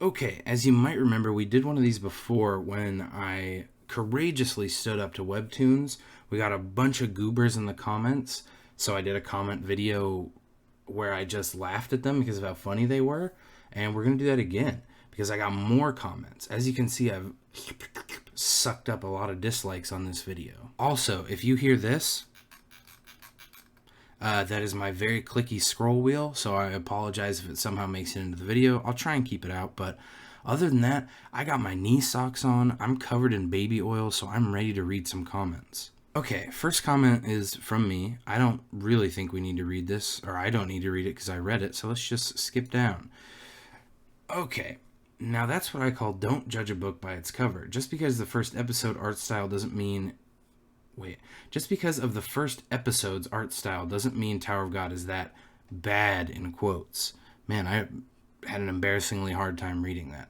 Okay, as you might remember, we did one of these before when I courageously stood up to Webtoons. We got a bunch of goobers in the comments, so I did a comment video where I just laughed at them because of how funny they were, and we're going to do that again because I got more comments. As you can see, I've sucked up a lot of dislikes on this video. Also, if you hear this, that is my very clicky scroll wheel, so I apologize if it somehow makes it into the video. I'll try and keep it out, but other than that, I got my knee socks on, I'm covered in baby oil, so I'm ready to read some comments. Okay, first comment is from me. I don't really think we need to read this, or I don't need to read it because I read it, so let's just skip down. Okay, now that's what I call don't judge a book by its cover. Just because the first episode art style doesn't mean... Just because of the first episode's art style doesn't mean Tower of God is that bad, in quotes. Man, I had an embarrassingly hard time reading that.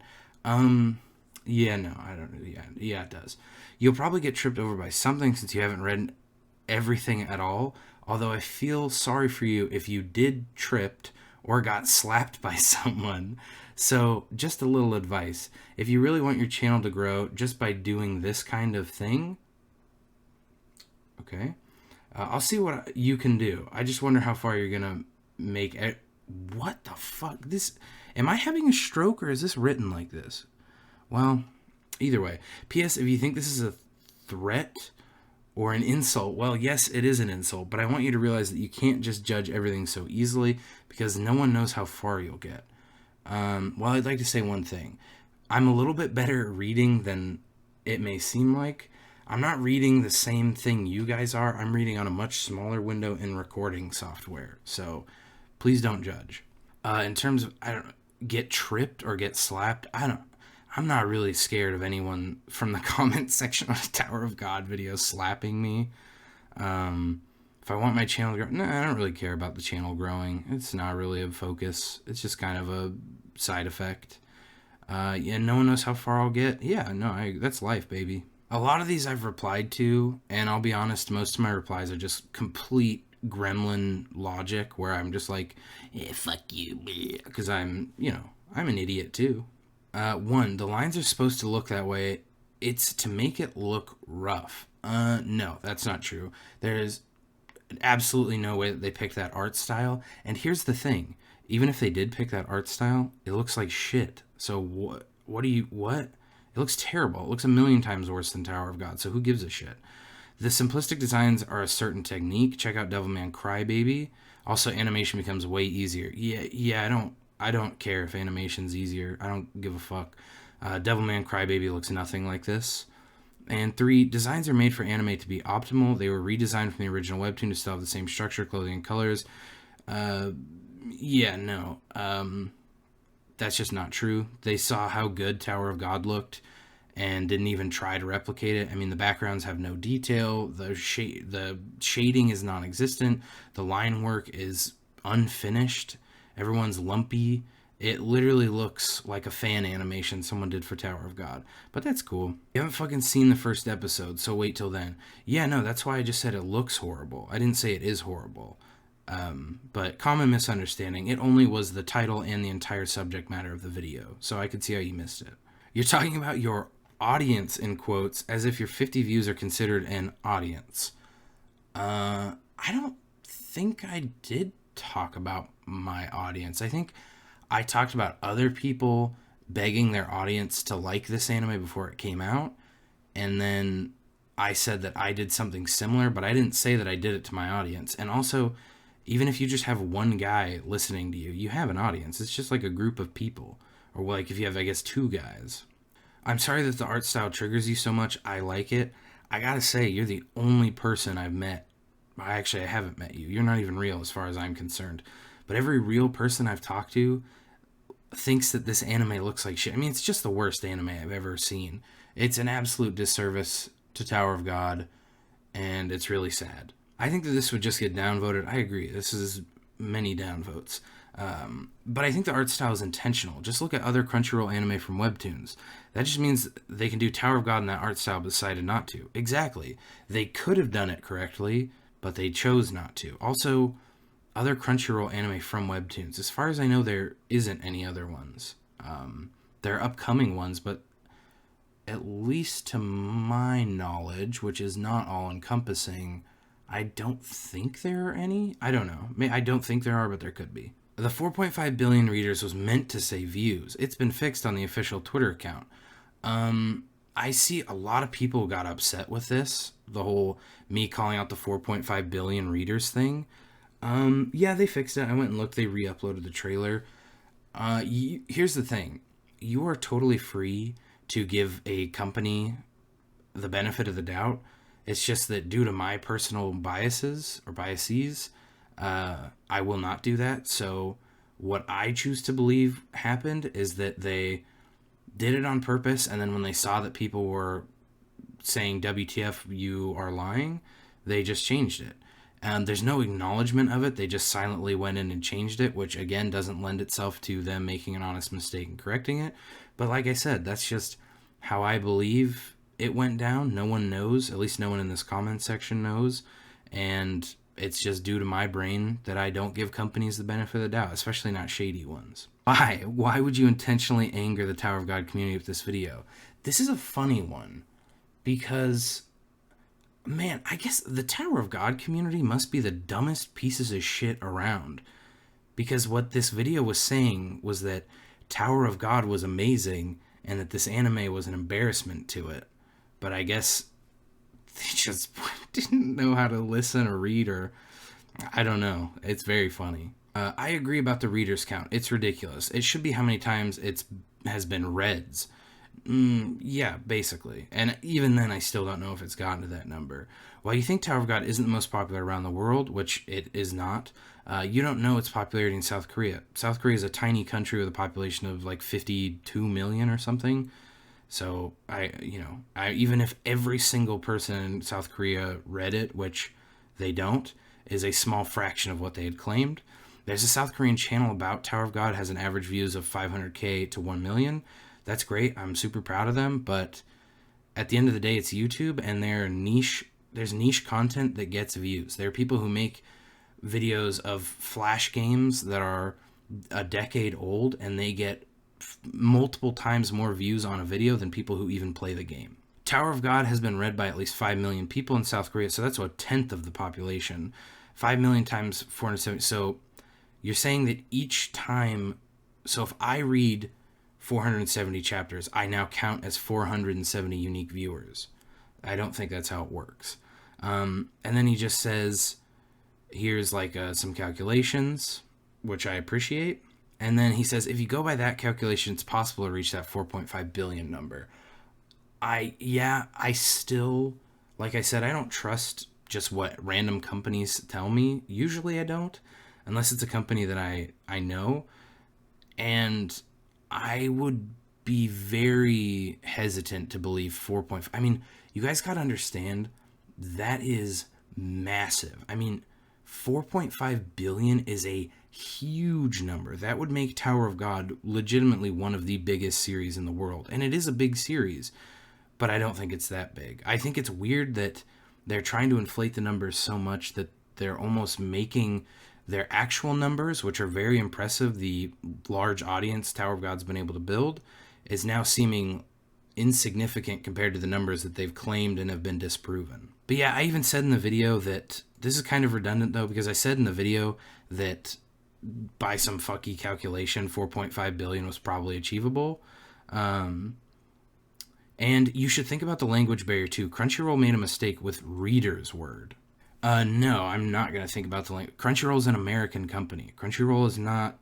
Yeah, no, I don't, yeah, it does. You'll probably get tripped over by something since you haven't read everything at all, although I feel sorry for you if you did tripped or got slapped by someone. So, just a little advice. If you really want your channel to grow just by doing this kind of thing, okay, I'll see what you can do. I just wonder how far you're gonna make it. What the fuck? This, am I having a stroke or is this written like this? Well, either way. P.S. If you think this is a threat or an insult, well, yes, it is an insult, but I want you to realize that you can't just judge everything so easily because no one knows how far you'll get. Well, I'd like to say one thing. I'm a little bit better at reading than it may seem like. I'm not reading the same thing you guys are. I'm reading on a much smaller window in recording software. So please don't judge. In terms of, I don't get tripped or get slapped, I'm not really scared of anyone from the comment section on a Tower of God video slapping me. If I want my channel to grow, no, I don't really care about the channel growing. It's not really a focus. It's just kind of a side effect. Yeah, no one knows how far I'll get. Yeah, no, that's life, baby. A lot of these I've replied to, and I'll be honest, most of my replies are just complete gremlin logic, where I'm just like, yeah, fuck you, because I'm an idiot too. One, the lines are supposed to look that way. It's to make it look rough. No, that's not true. There's absolutely no way that they picked that art style. And here's the thing. Even if they did pick that art style, it looks like shit. So what? It looks terrible. It looks a million times worse than Tower of God, so who gives a shit? The simplistic designs are a certain technique. Check out Devilman Crybaby. Also, animation becomes way easier. Yeah, I don't care if animation's easier. I don't give a fuck. Devilman Crybaby looks nothing like this. And 3, designs are made for anime to be optimal. They were redesigned from the original webtoon to still have the same structure, clothing, and colors. Yeah, no. That's just not true. They saw how good Tower of God looked and didn't even try to replicate it. I mean, the backgrounds have no detail. The shading is non-existent. The line work is unfinished. Everyone's lumpy. It literally looks like a fan animation someone did for Tower of God. But that's cool. You haven't fucking seen the first episode, so wait till then. Yeah, no, that's why I just said it looks horrible. I didn't say it is horrible. But common misunderstanding. It only was the title and the entire subject matter of the video, so I could see how you missed it. You're talking about your audience, in quotes, as if your 50 views are considered an audience. I don't think I did talk about my audience. I think I talked about other people begging their audience to like this anime before it came out, and then I said that I did something similar, but I didn't say that I did it to my audience. And also, even if you just have one guy listening to you, you have an audience. It's just like a group of people. Or like if you have, I guess, 2 guys. I'm sorry that the art style triggers you so much. I like it. I gotta say, you're the only person I've met. I haven't met you. You're not even real as far as I'm concerned. But every real person I've talked to thinks that this anime looks like shit. I mean, it's just the worst anime I've ever seen. It's an absolute disservice to Tower of God, and it's really sad. I think that this would just get downvoted. I agree. This is many downvotes. But I think the art style is intentional. Just look at other Crunchyroll anime from Webtoons. That just means they can do Tower of God in that art style but decided not to. Exactly. They could have done it correctly, but they chose not to. Also, other Crunchyroll anime from Webtoons. As far as I know, there isn't any other ones. there are upcoming ones, but at least to my knowledge, which is not all encompassing, I don't think there are any. I don't know. I don't think there are, but there could be. The 4.5 billion readers was meant to say views. It's been fixed on the official Twitter account. I see a lot of people got upset with this, the whole me calling out the 4.5 billion readers thing. Yeah, they fixed it. I went and looked. They re-uploaded the trailer. Here's the thing. You are totally free to give a company the benefit of the doubt. It's just that due to my personal biases, I will not do that. So what I choose to believe happened is that they did it on purpose, and then when they saw that people were saying WTF, you are lying, they just changed it. There's no acknowledgement of it. They just silently went in and changed it, which again doesn't lend itself to them making an honest mistake and correcting it. But like I said, that's just how I believe it went down. No one knows, at least no one in this comment section knows. And it's just due to my brain that I don't give companies the benefit of the doubt, especially not shady ones. Why? Why would you intentionally anger the Tower of God community with this video? This is a funny one because, man, I guess the Tower of God community must be the dumbest pieces of shit around. Because what this video was saying was that Tower of God was amazing and that this anime was an embarrassment to it. But I guess they just didn't know how to listen or read, or I don't know. It's very funny. I agree about the readers count. It's ridiculous. It should be how many times it has been reads. Yeah, basically. And even then, I still don't know if it's gotten to that number. While you think Tower of God isn't the most popular around the world, which it is not, you don't know its popularity in South Korea. South Korea is a tiny country with a population of like 52 million or something. So even if every single person in South Korea read it, which they don't, is a small fraction of what they had claimed. There's a South Korean channel about Tower of God, has an average views of 500K to 1 million. That's great. I'm super proud of them. But at the end of the day, it's YouTube, and there's niche content that gets views. There are people who make videos of Flash games that are a decade old, and they get multiple times more views on a video than people who even play the game. Tower of God has been read by at least 5 million people in South Korea, so that's a tenth of the population. 5 million times 470. So you're saying that each time, so if I read 470 chapters, I now count as 470 unique viewers. I don't think that's how it works. And then he just says, here's like some calculations, which I appreciate. And then he says, if you go by that calculation, it's possible to reach that 4.5 billion number. I still, like I said, I don't trust just what random companies tell me. Usually I don't, unless it's a company that I know. And I would be very hesitant to believe 4.5. I mean, you guys got to understand, that is massive. I mean, 4.5 billion is a huge number. That would make Tower of God legitimately one of the biggest series in the world. And it is a big series, but I don't think it's that big. I think it's weird that they're trying to inflate the numbers so much that they're almost making their actual numbers, which are very impressive, the large audience Tower of God's been able to build, is now seeming insignificant compared to the numbers that they've claimed and have been disproven. But yeah, I even said in the video that, this is kind of redundant though, because I said in the video that by some fucky calculation, 4.5 billion was probably achievable. And you should think about the language barrier too. Crunchyroll made a mistake with reader's word. No, I'm not going to think about the language. Crunchyroll is an American company. Crunchyroll is not,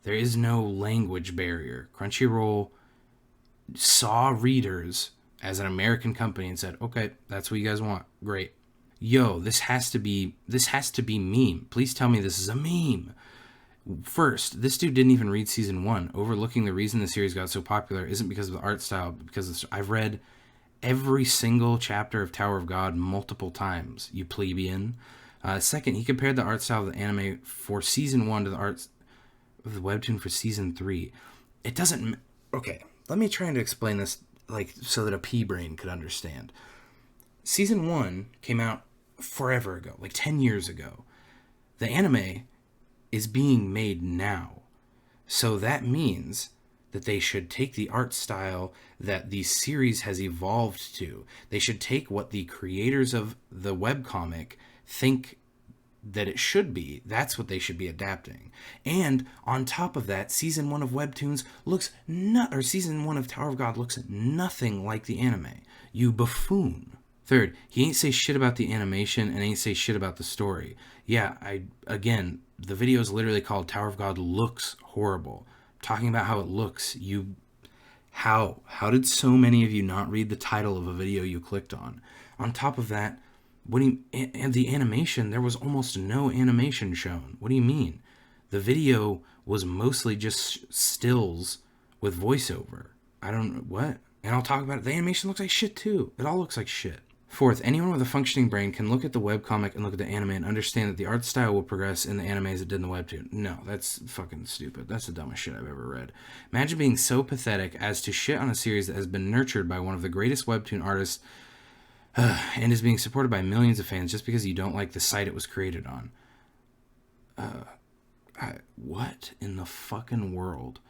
there is no language barrier. Crunchyroll saw readers as an American company and said, okay, that's what you guys want. Great. Yo, this has to be meme. Please tell me this is a meme. First, this dude didn't even read season 1. Overlooking the reason the series got so popular isn't because of the art style, but because I've read every single chapter of Tower of God multiple times, you plebeian. Second, he compared the art style of the anime for season 1 to the art of the webtoon for season 3. It doesn't... Okay, let me try to explain this like so that a pea brain could understand. Season 1 came out forever ago, like 10 years ago. The anime is being made now. So that means that they should take the art style that the series has evolved to. They should take what the creators of the webcomic think that it should be. That's what they should be adapting. And on top of that, season 1 of Webtoons looks or season 1 of Tower of God looks nothing like the anime. You buffoon. Third, he ain't say shit about the animation and ain't say shit about the story. Yeah, again, the video is literally called Tower of God Looks Horrible. I'm talking about how it looks. How did so many of you not read the title of a video you clicked on? On top of that, and the animation, there was almost no animation shown. What do you mean? The video was mostly just stills with voiceover. I don't know what. And I'll talk about it. The animation looks like shit too. It all looks like shit. Fourth, anyone with a functioning brain can look at the webcomic and look at the anime and understand that the art style will progress in the anime as it did in the webtoon. No, that's fucking stupid. That's the dumbest shit I've ever read. Imagine being so pathetic as to shit on a series that has been nurtured by one of the greatest webtoon artists and is being supported by millions of fans just because you don't like the site it was created on. What in the fucking world?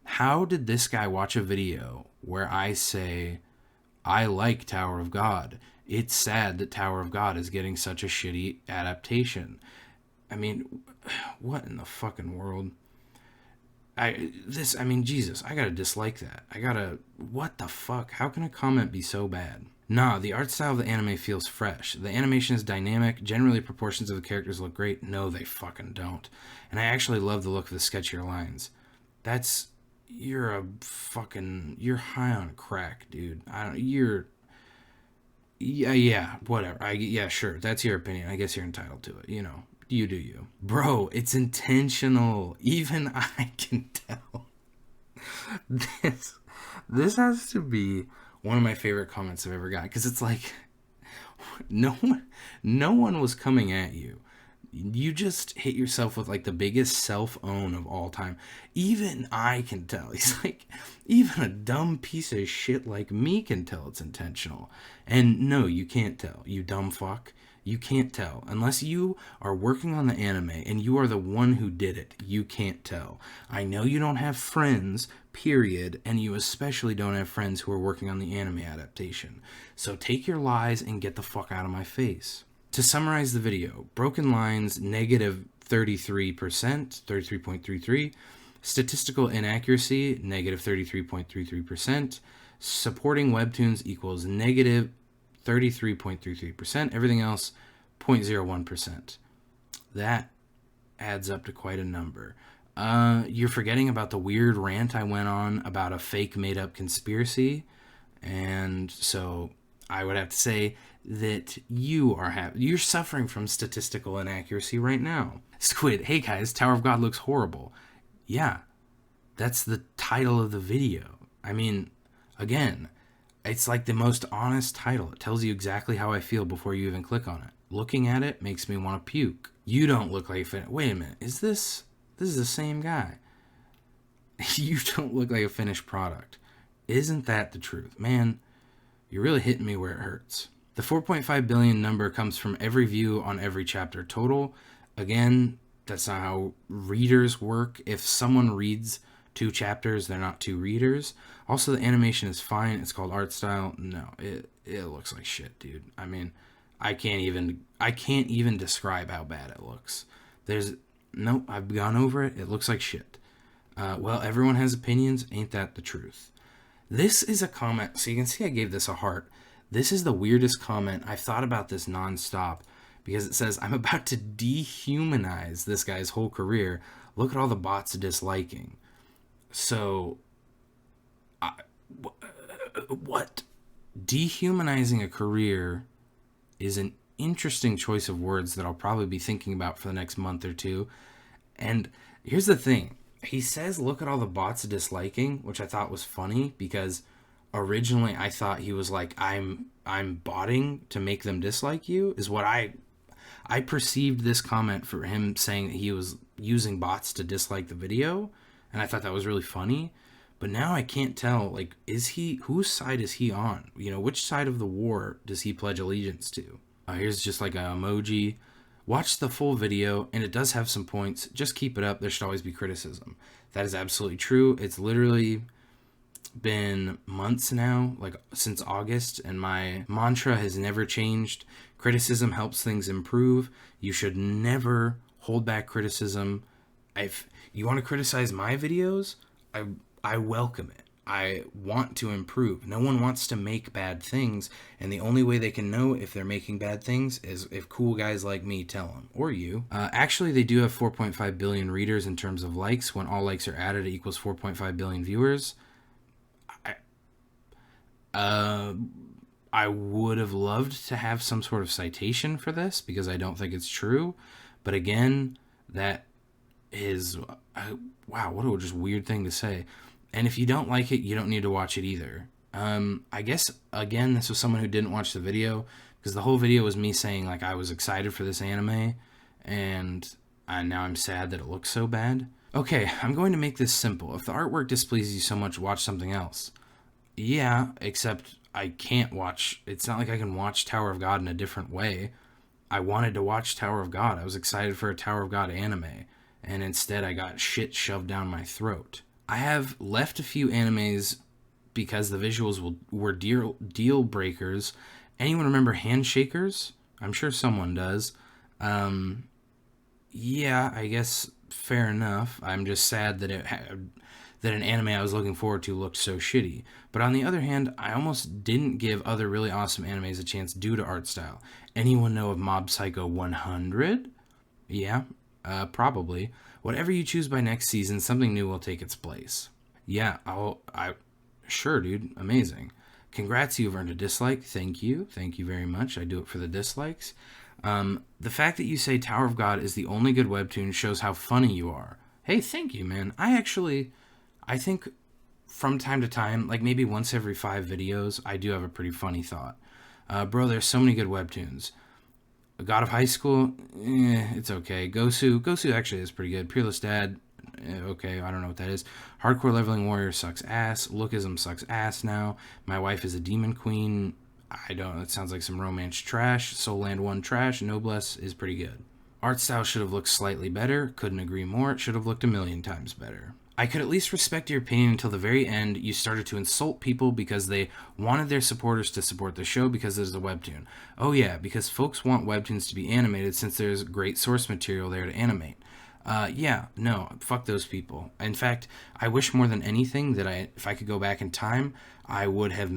How did this guy watch a video where I say, I like Tower of God? It's sad that Tower of God is getting such a shitty adaptation. I mean, what in the fucking world? Jesus, I gotta dislike that. What the fuck? How can a comment be so bad? Nah, the art style of the anime feels fresh. The animation is dynamic. Generally, proportions of the characters look great. No, they fucking don't. And I actually love the look of the sketchier lines. You're high on crack, dude. Whatever. Sure. That's your opinion. I guess you're entitled to it. You know, you do you. Bro, it's intentional. Even I can tell. This has to be one of my favorite comments I've ever got, because it's like, no one was coming at you. You just hit yourself with like the biggest self-own of all time. Even I can tell. He's like, even a dumb piece of shit like me can tell it's intentional. And no, you can't tell, you dumb fuck. You can't tell. Unless you are working on the anime and you are the one who did it, you can't tell. I know you don't have friends, period, and you especially don't have friends who are working on the anime adaptation. So take your lies and get the fuck out of my face. To summarize the video, broken lines, negative 33%, 33.33%, statistical inaccuracy, negative 33.33%, supporting webtoons equals negative 33.33%, everything else 0.01%. That adds up to quite a number. You're forgetting about the weird rant I went on about a fake made-up conspiracy, and so I would have to say that you're suffering from statistical inaccuracy right now. Squid, hey guys, Tower of God looks horrible. Yeah, that's the title of the video. I mean, again, it's like the most honest title. It tells you exactly how I feel before you even click on it. Looking at it makes me want to puke. You don't look like wait a minute, this is the same guy. You don't look like a finished product. Isn't that the truth? Man, you're really hitting me where it hurts. The 4.5 billion number comes from every view on every chapter total. Again, that's not how readers work. If someone reads 2 chapters, they're not 2 readers. Also, the animation is fine. It's called art style. No, it looks like shit, dude. I mean, I can't even describe how bad it looks. I've gone over it. It looks like shit. Well, everyone has opinions. Ain't that the truth? This is a comment. So you can see I gave this a heart. This is the weirdest comment. I've thought about this nonstop because it says, I'm about to dehumanize this guy's whole career. Look at all the bots disliking. So, what? Dehumanizing a career is an interesting choice of words that I'll probably be thinking about for the next month or two. And here's the thing. He says, look at all the bots disliking, which I thought was funny because originally I thought he was like, I'm botting to make them dislike you, is what I perceived this comment for him saying that he was using bots to dislike the video. And I thought that was really funny. But now I can't tell, like, whose side is he on? You know, which side of the war does he pledge allegiance to? Here's just like an emoji. Watch the full video, and it does have some points. Just keep it up. There should always be criticism. That is absolutely true. It's literally been months now, like since August, and my mantra has never changed. Criticism helps things improve. You should never hold back criticism. If you want to criticize my videos, I welcome it. I want to improve. No one wants to make bad things, and the only way they can know if they're making bad things is if cool guys like me tell them, or you. Actually, they do have 4.5 billion readers in terms of likes. When all likes are added, it equals 4.5 billion viewers. I would have loved to have some sort of citation for this because I don't think it's true. But again, that is, wow, what a just weird thing to say. And if you don't like it, you don't need to watch it either. I guess, again, this was someone who didn't watch the video because the whole video was me saying, like, I was excited for this anime and now I'm sad that it looks so bad. Okay, I'm going to make this simple. If the artwork displeases you so much, watch something else. Yeah, except I can't watch... It's not like I can watch Tower of God in a different way. I wanted to watch Tower of God. I was excited for a Tower of God anime. And instead I got shit shoved down my throat. I have left a few animes because the visuals were deal breakers. Anyone remember Handshakers? I'm sure someone does. Yeah, I guess fair enough. I'm just sad that that an anime I was looking forward to looked so shitty. But on the other hand, I almost didn't give other really awesome animes a chance due to art style. Anyone know of Mob Psycho 100? Yeah, probably. Whatever you choose by next season, something new will take its place. Yeah, sure, dude. Amazing. Congrats, you've earned a dislike. Thank you. Thank you very much. I do it for the dislikes. The fact that you say Tower of God is the only good webtoon shows how funny you are. Hey, thank you, man. I think from time to time, like maybe once every 5 videos, I do have a pretty funny thought. Bro, there's so many good webtoons. God of High School, it's okay. Gosu actually is pretty good. Peerless Dad, okay, I don't know what that is. Hardcore Leveling Warrior sucks ass. Lookism sucks ass now. My Wife is a Demon Queen, I don't know, it sounds like some romance trash. Soul Land 1 trash. Noblesse is pretty good. Art style should have looked slightly better. Couldn't agree more. It should have looked a million times better. I could at least respect your opinion until the very end. You started to insult people because they wanted their supporters to support the show because there's a webtoon. Oh yeah, because folks want webtoons to be animated since there's great source material there to animate. Yeah, no, fuck those people. In fact, I wish more than anything that if I could go back in time, I would have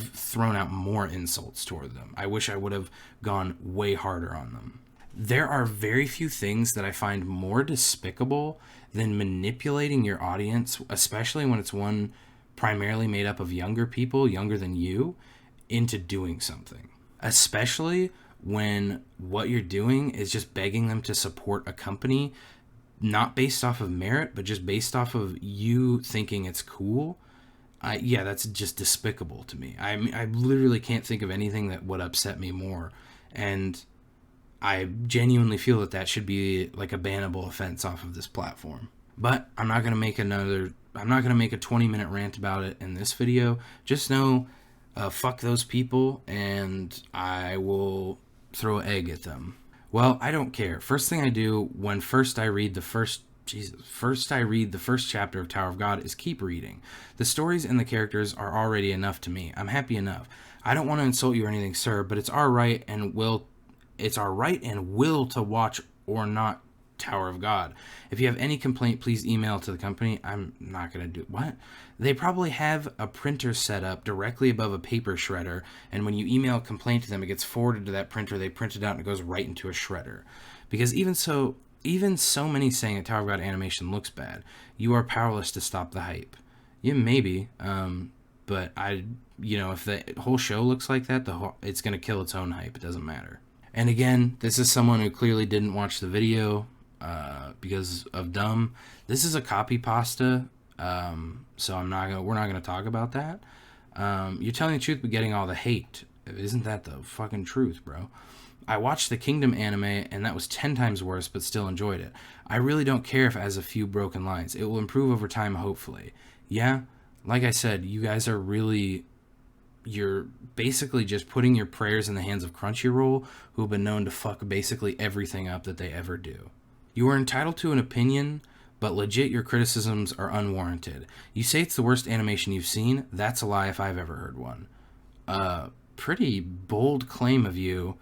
thrown out more insults toward them. I wish I would have gone way harder on them. There are very few things that I find more despicable than manipulating your audience, especially when it's one primarily made up of younger people, younger than you, into doing something. Especially when what you're doing is just begging them to support a company, not based off of merit, but just based off of you thinking it's cool. Yeah, that's just despicable to me. I literally can't think of anything that would upset me more. And I genuinely feel that should be like a bannable offense off of this platform. But I'm not going to make a 20-minute rant about it in this video. Just know, fuck those people, and I will throw an egg at them. Well, I don't care. First thing I do when I read the first chapter of Tower of God is keep reading. The stories and the characters are already enough to me. I'm happy enough. I don't want to insult you or anything, sir, but it's our right and will to watch or not Tower of God. If you have any complaint, please email to the company. I'm not going to do... What? They probably have a printer set up directly above a paper shredder, and when you email a complaint to them, it gets forwarded to that printer, they print it out, and it goes right into a shredder. Because even so many saying that Tower of God animation looks bad, you are powerless to stop the hype. Yeah, maybe, but if the whole show looks like that, it's going to kill its own hype. It doesn't matter. And again, this is someone who clearly didn't watch the video because of dumb. This is a copy pasta, so we're not gonna talk about that. You're telling the truth but getting all the hate. Isn't that the fucking truth, bro? I watched the Kingdom anime and that was 10 times worse, but still enjoyed it. I really don't care if it has a few broken lines. It will improve over time, hopefully. Yeah, like I said, you guys are really you're basically just putting your prayers in the hands of Crunchyroll, who have been known to fuck basically everything up that they ever do. You are entitled to an opinion, but legit your criticisms are unwarranted. You say it's the worst animation you've seen. That's a lie if I've ever heard one. Pretty bold claim of you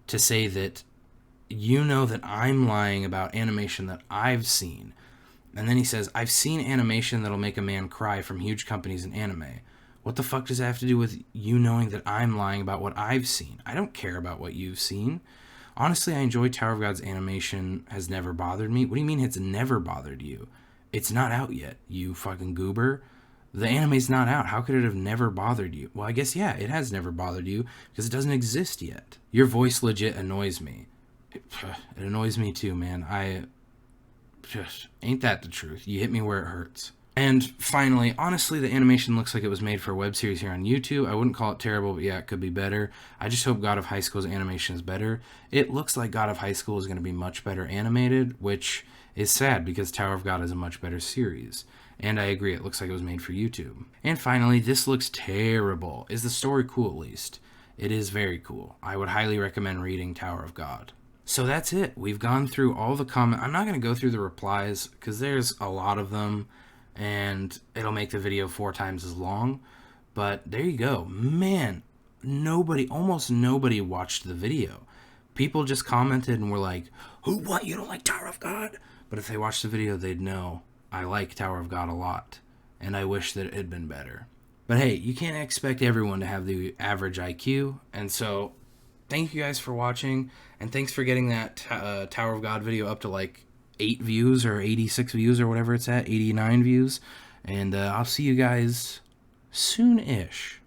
to say that you know that I'm lying about animation that I've seen. And then he says, I've seen animation that'll make a man cry from huge companies in anime. What the fuck does that have to do with you knowing that I'm lying about what I've seen? I don't care about what you've seen. Honestly, I enjoy Tower of God's animation has never bothered me. What do you mean it's never bothered you? It's not out yet, you fucking goober. The anime's not out. How could it have never bothered you? Well, I guess, yeah, it has never bothered you because it doesn't exist yet. Your voice legit annoys me. It annoys me too, man. Ain't that the truth? You hit me where it hurts. And finally, honestly, the animation looks like it was made for a web series here on YouTube. I wouldn't call it terrible, but yeah, it could be better. I just hope God of High School's animation is better. It looks like God of High School is going to be much better animated, which is sad because Tower of God is a much better series. And I agree, it looks like it was made for YouTube. And finally, this looks terrible. Is the story cool at least? It is very cool. I would highly recommend reading Tower of God. So that's it. We've gone through all the comments. I'm not going to go through the replies because there's a lot of them and it'll make the video 4 times as long. But there you go. Man, almost nobody watched the video. People just commented and were like, what, you don't like Tower of God? But if they watched the video, they'd know I like Tower of God a lot. And I wish that it had been better. But hey, you can't expect everyone to have the average IQ. And so thank you guys for watching, and thanks for getting that Tower of God video up to like 8 views or 86 views or whatever it's at, 89 views. And I'll see you guys soon-ish.